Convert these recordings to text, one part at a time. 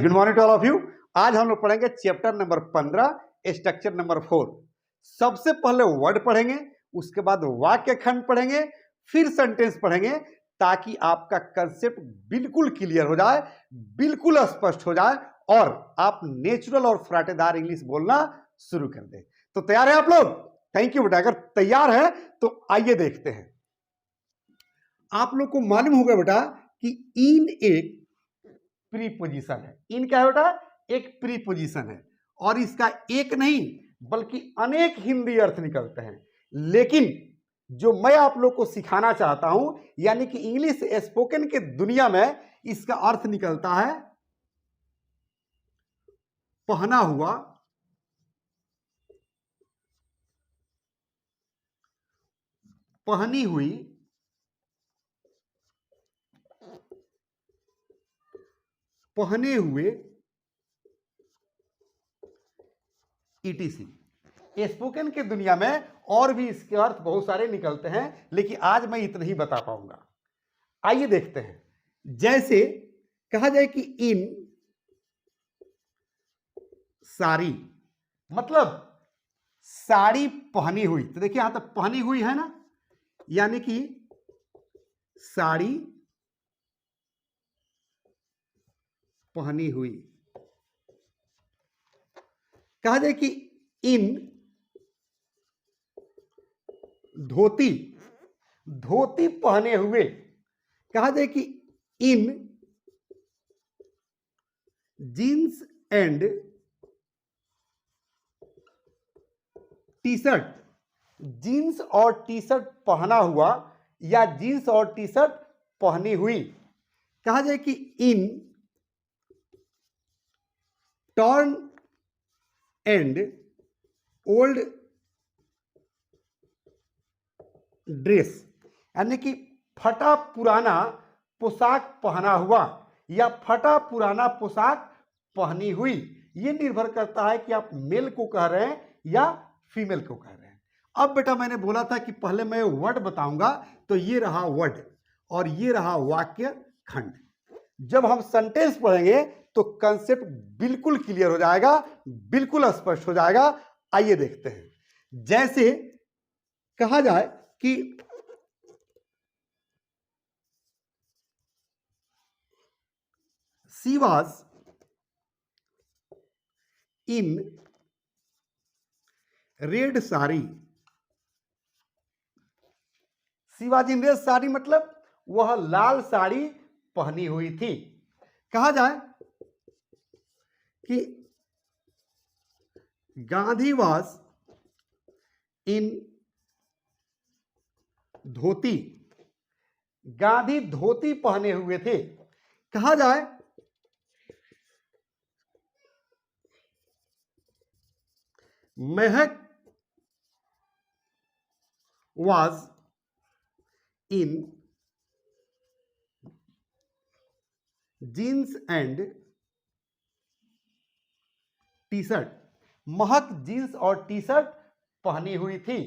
Good morning to all of you. आज हम लोग पढ़ेंगे चैप्टर नंबर 15 स्ट्रक्चर नंबर 4। सबसे पहले वर्ड पढ़ेंगे, उसके बाद वाक्य खंड पढ़ेंगे, फिर सेंटेंस पढ़ेंगे, ताकि आपका कंसेप्ट बिल्कुल क्लियर हो जाए, बिल्कुल स्पष्ट हो जाए और आप नेचुरल और फराटेदार इंग्लिश बोलना शुरू कर दें। तो तैयार है आप लोग? थैंक यू बेटा। अगर तैयार है तो आइए देखते हैं। आप लोग को मालूम होगा बेटा कि इन एक प्रीपोजिशन है। इन क्या है बेटा? एक प्रीपोजिशन है और इसका एक नहीं बल्कि अनेक हिंदी अर्थ निकलते हैं। लेकिन जो मैं आप लोग को सिखाना चाहता हूं, यानी कि इंग्लिश स्पोकन के दुनिया में इसका अर्थ निकलता है पहना हुआ, पहनी हुई, पहने हुए, ईटीसी। स्पोकन के दुनिया में और भी इसके अर्थ बहुत सारे निकलते हैं, लेकिन आज मैं इतना ही बता पाऊंगा। आइए देखते हैं। जैसे कहा जाए कि इन साड़ी, मतलब साड़ी पहनी हुई। तो देखिए यहां तक पहनी हुई है ना, यानी कि साड़ी पहनी हुई। कहा जाए कि इन धोती, धोती पहने हुए। कहा जाए कि in jeans and T shirt, jeans और टी शर्ट पहना हुआ या जीन्स और टी शर्ट पहनी हुई। कहा जाए कि इन टॉर्न एंड ओल्ड ड्रेस, यानी कि फटा पुराना पोशाक पहना हुआ या फटा पुराना पोशाक पहनी हुई। यह निर्भर करता है कि आप मेल को कह रहे हैं या फीमेल को कह रहे हैं। अब बेटा मैंने बोला था कि पहले मैं वर्ड बताऊंगा, तो ये रहा वर्ड और ये रहा वाक्य खंड। जब हम सेंटेंस पढ़ेंगे तो कंसेप्ट बिल्कुल क्लियर हो जाएगा, बिल्कुल स्पष्ट हो जाएगा। आइए देखते हैं। जैसे कहा जाए कि she was in red sari. She was in red sari मतलब वह लाल साड़ी पहनी हुई थी। कहा जाए कि गांधी वॉज इन धोती, गांधी धोती पहने हुए थे। कहा जाए Mahak was in jeans and T shirt, Mahak jeans और टी शर्ट पहनी हुई थी।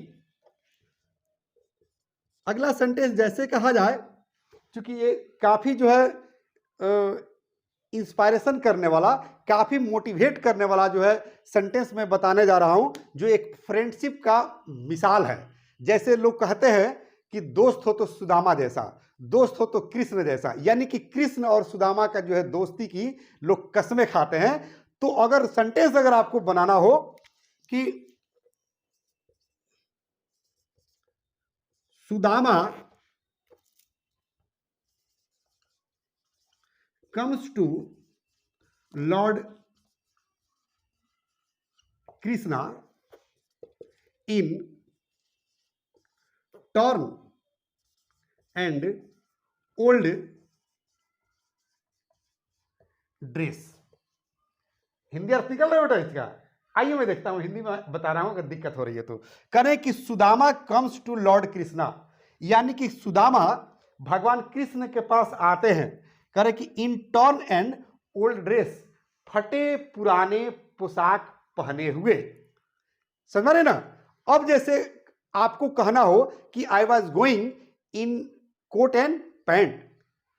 अगला सेंटेंस जैसे कहा जाए, क्योंकि ये काफी जो है इंस्पायरेशन करने वाला, काफी मोटिवेट करने वाला जो है सेंटेंस मैं बताने जा रहा हूं, जो एक फ्रेंडशिप का मिसाल है। जैसे लोग कहते हैं कि दोस्त हो तो सुदामा जैसा, दोस्त हो तो कृष्ण जैसा, यानी कि कृष्ण और सुदामा का जो है दोस्ती की लोग कसमें खाते हैं। तो अगर सेंटेंस अगर आपको बनाना हो कि Sudama comes to Lord Krishna in torn and old dress। Hindi अर्थ निकल रहा है बेटा इसका? आइए मैं देखता हूं, हिंदी में बता रहा हूं, अगर दिक्कत हो रही है तो। करें कि Sudama comes to lord Krishna, यानी कि सुदामा भगवान कृष्ण के पास आते हैं। करें कि इन टॉर्न एंड ओल्ड ड्रेस, फटे पुराने पोशाक पहने हुए। समझ रहे ना? अब जैसे आपको कहना हो कि I was going in coat and pant,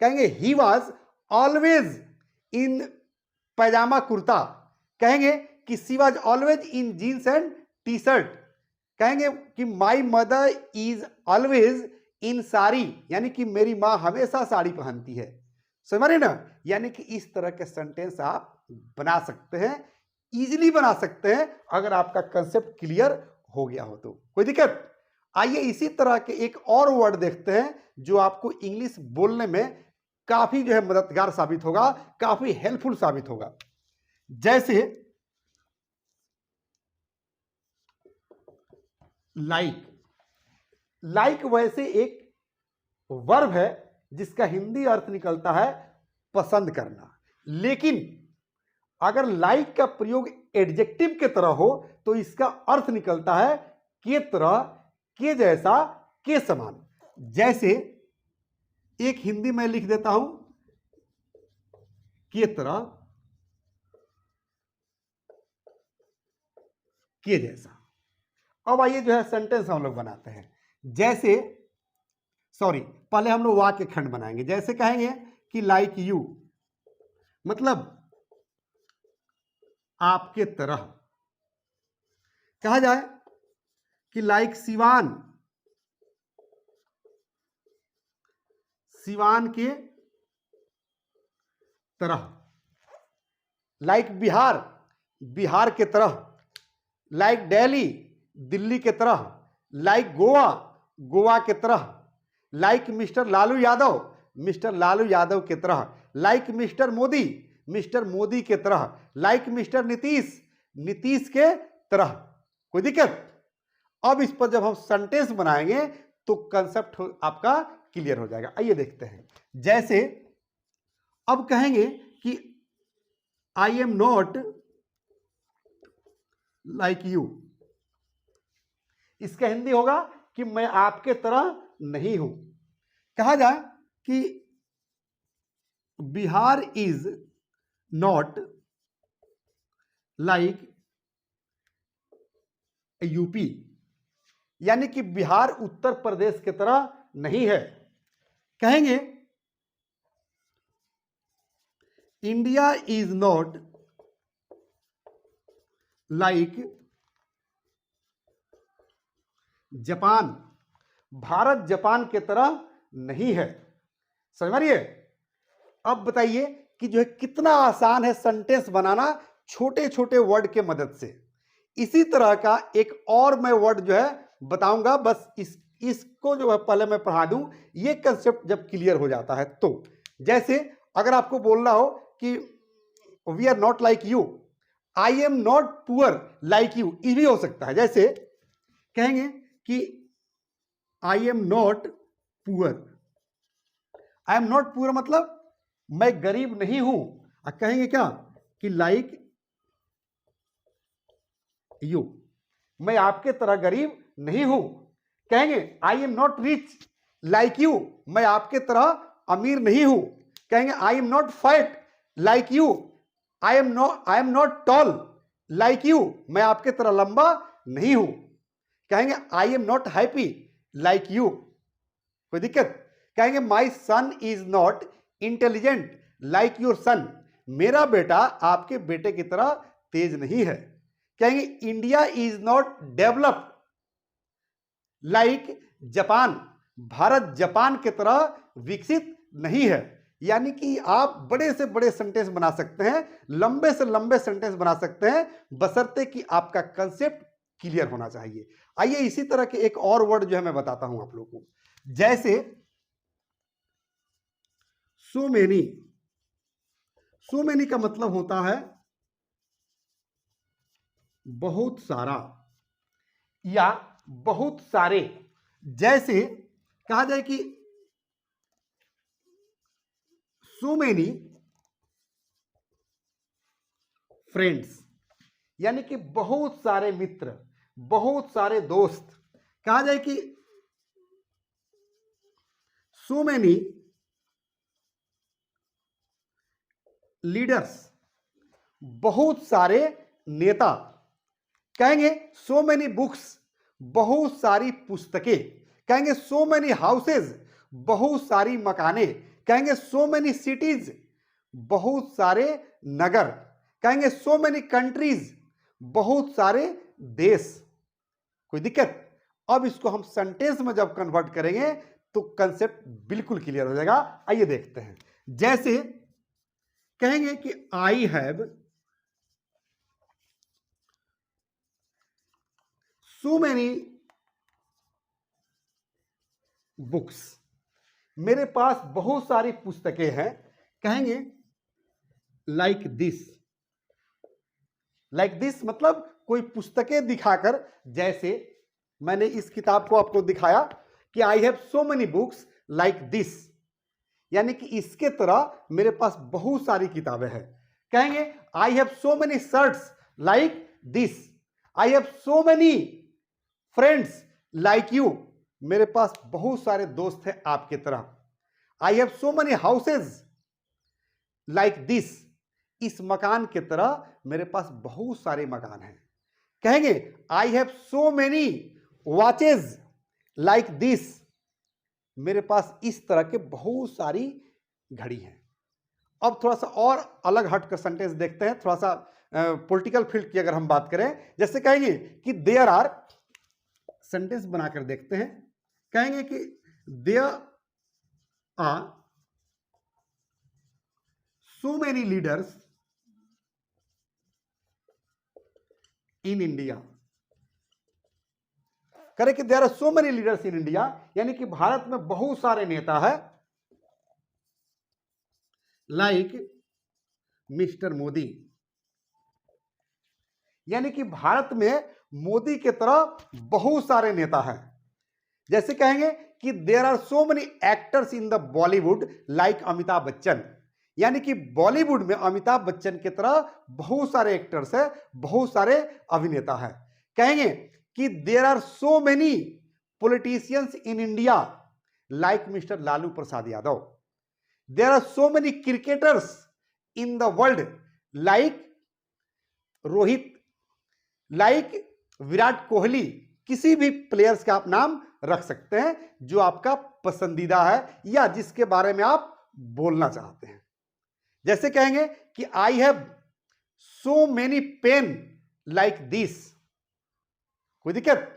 कहेंगे he was always in pyjama kurta, कहेंगे कि she was always in jeans and T shirt, कहेंगे कि my mother is always in sari, यानी कि मेरी माँ हमेशा साड़ी पहनती है। समझ रहे ना, यानी कि इस तरह के सेंटेंस आप बना सकते हैं, इजीली बना सकते हैं अगर आपका कंसेप्ट क्लियर हो गया हो तो। कोई दिक्कत? आइए इसी तरह के एक और वर्ड देखते हैं जो आपको इंग्लिश बोलने में काफी जो है मददगार साबित होगा, काफी हेल्पफुल साबित होगा। जैसे लाइक, लाइक वैसे एक वर्ब है जिसका हिंदी अर्थ निकलता है पसंद करना, लेकिन अगर लाइक का प्रयोग एडजेक्टिव के तरह हो तो इसका अर्थ निकलता है के तरह, के जैसा, के समान। जैसे एक हिंदी में लिख देता हूं, के तरह, के जैसा। अब आइए जो है सेंटेंस हम लोग बनाते हैं। जैसे पहले हम लोग वाक्य खंड बनाएंगे। जैसे कहेंगे कि लाइक यू, मतलब आपके तरह। कहा जाए कि लाइक सिवान, सिवान के तरह। लाइक बिहार, बिहार के तरह। लाइक दिल्ली, दिल्ली के तरह। लाइक गोवा, गोवा के तरह। Like mister Lalu Yadav, mister Lalu Yadav के तरह। Like mister Modi, mister Modi के तरह। लाइक मिस्टर नीतीश, नीतीश के तरह। कोई दिक्कत? अब इस पर जब हम सेंटेंस बनाएंगे तो कंसेप्ट आपका क्लियर हो जाएगा। आइए देखते हैं। जैसे अब कहेंगे कि I am not like you, इसका हिंदी होगा कि मैं आपके तरह नहीं हूं। कहा जाए कि Bihar is not like UP, यानी कि बिहार उत्तर प्रदेश की तरह नहीं है। कहेंगे India is not like Japan, Bharat Japan के तरह नहीं है। समझ मारिए। अब बताइए कि जो है कितना आसान है सेंटेंस बनाना छोटे छोटे वर्ड के मदद से। इसी तरह का एक और मैं वर्ड जो है बताऊंगा, बस इसको जो है पहले मैं पढ़ा दूं, ये कंसेप्ट जब क्लियर हो जाता है तो। जैसे अगर आपको बोलना हो कि we are not like you, I am not poor like you, ये भी हो सकता है। जैसे कहेंगे कि I am not poor, I am not poor मतलब मैं गरीब नहीं हूं। कहेंगे क्या कि लाइक यू, मैं आपके तरह गरीब नहीं हूं। कहेंगे I am not rich like you, मैं आपके तरह अमीर नहीं हूं। कहेंगे I am not fat like you, I am not tall like you, मैं आपके तरह लंबा नहीं हूं। कहेंगे I am not happy like you, कोई दिक्कत? कहेंगे my son is not intelligent like your son, मेरा बेटा आपके बेटे की तरह तेज नहीं है। कहेंगे India is not developed like Japan, Bharat Japan की तरह विकसित नहीं है। यानी कि आप बड़े से बड़े सेंटेंस बना सकते हैं, लंबे से लंबे सेंटेंस बना सकते हैं, बशर्ते कि आपका कंसेप्ट क्लियर होना चाहिए। आइए इसी तरह के एक और वर्ड जो है मैं बताता हूं आप लोगों को। जैसे सो मेनी, सो मेनी का मतलब होता है बहुत सारा या बहुत सारे। जैसे कहा जाए कि सो मेनी फ्रेंड्स, यानी कि बहुत सारे मित्र, बहुत सारे दोस्त। कहा जाए कि सो मेनी लीडर्स, बहुत सारे नेता। कहेंगे सो मेनी बुक्स, बहुत सारी पुस्तकें। कहेंगे सो मेनी हाउसेज, बहुत सारी मकानें। कहेंगे सो मेनी सिटीज, बहुत सारे नगर, कहेंगे सो मेनी कंट्रीज, बहुत सारे देश। कोई दिक्कत? अब इसको हम सेंटेंस में जब कन्वर्ट करेंगे तो कंसेप्ट बिल्कुल क्लियर हो जाएगा। आइए देखते हैं। जैसे कहेंगे कि I have so many books, मेरे पास बहुत सारी पुस्तकें हैं। कहेंगे लाइक दिस, लाइक दिस मतलब कोई पुस्तकें दिखाकर, जैसे मैंने इस किताब को आपको दिखाया कि I have so many books like this, यानी कि इसके तरह मेरे पास बहुत सारी किताबें हैं। कहेंगे आई have so many shirts like this, I have so many friends like you, मेरे पास बहुत सारे दोस्त हैं आपके तरह। आई have so many houses like this, इस मकान के तरह मेरे पास बहुत सारे मकान हैं। कहेंगे आई have so many watches like this, मेरे पास इस तरह के बहुत सारी घड़ी हैं। अब थोड़ा सा और अलग हटकर सेंटेंस देखते हैं, थोड़ा सा पॉलिटिकल फील्ड की अगर हम बात करें, जैसे कहेंगे कि देयर आर, सेंटेंस बनाकर देखते हैं। कहेंगे कि there are so many leaders in India, करें कि there are so many leaders in India, यानी कि भारत में बहुत सारे नेता है, लाइक मिस्टर मोदी, यानी कि भारत में मोदी के तरह बहुत सारे नेता हैं। जैसे कहेंगे कि there are so many actors in the Bollywood like Amitabh Bachchan, यानी कि बॉलीवुड में अमिताभ बच्चन की तरह बहुत सारे एक्टर्स हैं, बहुत सारे अभिनेता हैं। कहेंगे कि there are so many politicians in India like mister Lalu Prasad Yadav, there are so many cricketers in the world like Rohit, like Virat Kohli, किसी भी प्लेयर्स का आप नाम रख सकते हैं जो आपका पसंदीदा है या जिसके बारे में आप बोलना चाहते हैं। जैसे कहेंगे कि I have so many pen like this, कोई दिक्कत?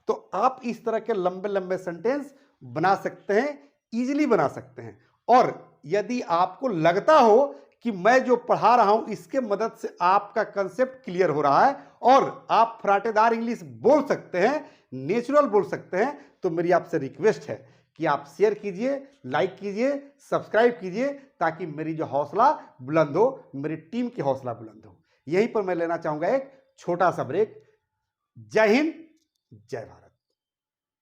तो आप इस तरह के लंबे लंबे सेंटेंस बना सकते हैं, इजीली बना सकते हैं। और यदि आपको लगता हो कि मैं जो पढ़ा रहा हूं इसके मदद से आपका कंसेप्ट क्लियर हो रहा है और आप फराटेदार इंग्लिश बोल सकते हैं, नेचुरल बोल सकते हैं, तो मेरी आपसे रिक्वेस्ट है कि आप शेयर कीजिए, लाइक कीजिए, सब्सक्राइब कीजिए, ताकि मेरी जो हौसला बुलंद हो, मेरी टीम की हौसला बुलंद हो। यहीं पर मैं लेना चाहूंगा एक छोटा सा ब्रेक। जय हिंद, जय भारत।